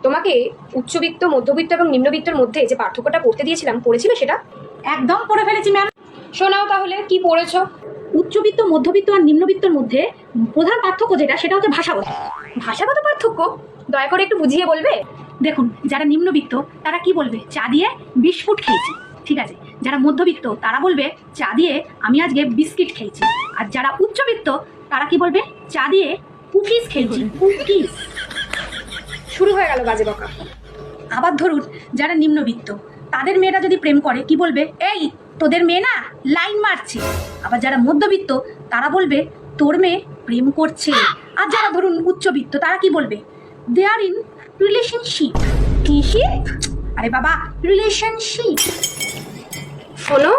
তোমাকে উচ্চবিত্ত, মধ্যবিত্ত এবং নিম্নবিত্তের মধ্যে যে পার্থক্যটা পড়তে দিয়েছিলাম, পড়েছিলে সেটা? একদম পড়ে ফেলেছি ম্যাম। শোনাও তাহলে, কি পড়েছো? উচ্চবিত্ত, মধ্যবিত্ত আর নিম্নবিত্তের মধ্যে প্রধান পার্থক্য যেটা, সেটা হচ্ছে ভাষাগত। ভাষাগত পার্থক্য? দয়া করে একটু বুঝিয়ে বলবে? দেখুন, যারা নিম্নবিত্ত তারা কি বলবে, চা দিয়ে বিস্কুট খেয়েছি, ঠিক আছে। যারা মধ্যবিত্ত তারা বলবে চা দিয়ে আমি আজকে বিস্কিট খেয়েছি। আর যারা উচ্চবিত্ত তারা কি বলবে, চা দিয়ে কুকিজ খেয়েছি, কুকিজ। শুরু হয়ে গেল বাজে বকা। আবার ধরুন, যারা নিম্নবিত্ত তাদের মেয়েরা যদি প্রেম করে কি বলবে, এই তোদের মেয়ে না লাইন মারছে। আবার যারা মধ্যবিত্ত তারা বলবে তোর মেয়ে প্রেম করছে। আর যারা ধরুন উচ্চবিত্ত তারা কি বলবে, দে আর ইন রিলেশনশিপ। কিসিপ? আরে বাবা, রিলেশনশিপ। শোনো,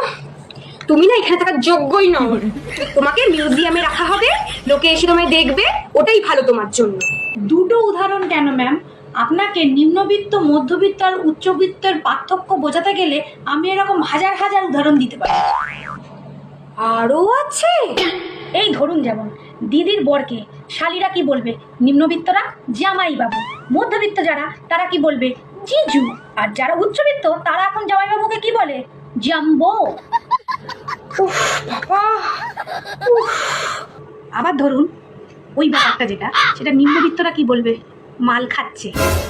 তুমি না এখানে থাকার যোগ্যই নও। তোমাকে মিউজিয়ামে রাখা হবে, লোকে এসে তোমায় দেখবে, ওটাই ভালো তোমার জন্য। দুটো উদাহরণ কেন ম্যাম? আপনাকে নিম্নবিত্ত, মধ্যবিত্ত আর উচ্চবিত্তের পার্থক্য বোঝাতে গেলে আমি এরকম হাজার হাজার উদাহরণ দিতে পারি। আরও আছে? এই ধরুন, যেমন দিদির বরকে শালিরা কি বলবে, নিম্নবিত্তরা জামাই বাবু। মধ্যবিত্ত যারা তারা কি বলবে, জিজু। আর যারা উচ্চবিত্ত তারা এখন জামাইবাবুকে কি বলে, জাম্বো। উফ বাবা, উফ। আবার ধরুন ওই ব্যাপারটা যেটা, সেটা নিম্নবিত্তরা কি বলবে, মাল খাচ্ছে।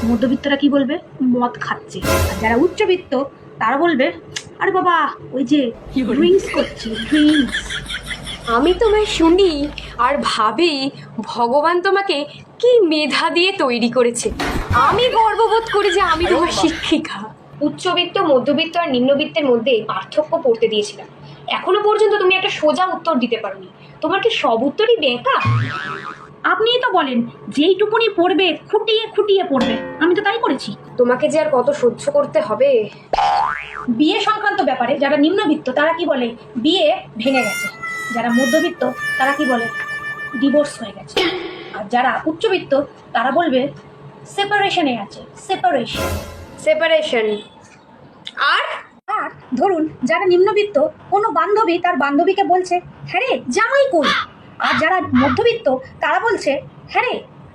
মধ্যবিত্তরা কি বলবে, মদ খাচ্ছে। আর যারা উচ্চবিত্ত তারা বলবে, আরে বাবা ওই যে ড্রিঙ্কস করছে, ড্রিঙ্কস। আমি তোমায় শুনি আর ভাবি, ভগবান তোমাকে কি মেধা দিয়ে তৈরি করেছে। আমি গর্ববোধ করি যে আমি তোমার শিক্ষিকা। উচ্চবিত্ত, মধ্যবিত্ত আর নিম্নবিত্তের মধ্যে পার্থক্য পড়তে দিয়েছিলাম, এখনো পর্যন্ত তুমি একটা সোজা উত্তর দিতে পারোনি। তোমার কি সব উত্তরই বেঁকা? আপনিই তো বলেন যেইটুকুনি পড়বে খুঁটিয়ে খুঁটিয়ে পড়বে, আমি তো তাই করেছি। তোমাকে যে আর কত সহ্য করতে হবে। বিয়ে সংক্রান্ত ব্যাপারে যারা নিম্নবিত্ত তারা কি বলে, বিয়ে ভেঙে গেছে। যারা মধ্যবিত্ত তারা কি বলে, ডিভোর্স হয়ে গেছে। আর যারা উচ্চবিত্ত তারা বলবে সেপারেশনে আছে, সেপারেশন। সেপারেশন। আর আর ধরুন, যারা নিম্নবিত্ত, কোনো বান্ধবী তার বান্ধবীকে বলছে, হ্যাঁ রে জামাই কই। আর যারা মধ্যবিত্ত তারা বলছে, হ্যাঁ রে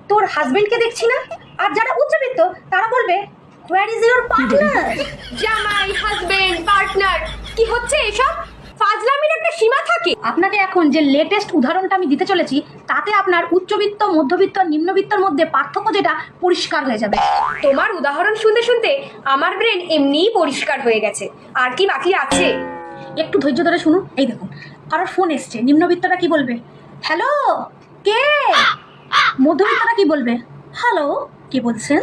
তোর হাজবেন্ডকে দেখছি না। আর যারা উচ্চবিত্ত তারা বলবে, হোয়ার ইজ ইউর পার্টনার। জামাই, হাজবেন্ড, পার্টনার, কি হচ্ছে এসব? ফাজলামির একটা সীমা থাকে। আপনাকে এখন যে লেটেস্ট উদাহরণটা আমি দিতে চলেছি, তাতে আপনার উচ্চবিত্ত, মধ্যবিত্ত আর নিম্নবিত্তের মধ্যে পার্থক্য যেটা পরিষ্কার হয়ে যাবে। তোমার উদাহরণ শুনতে শুনতে আমার ব্রেন এমনিই পরিষ্কার হয়ে গেছে। আর কি বাকি আছে? একটু ধৈর্য ধরে শুনুন। এই দেখুন, কারোর ফোন এসছে, নিম্নবিত্তরা কি বলবে, হ্যালো কে। মধ্যবিত্তরা কি বলবে, হ্যালো কে বলছেন।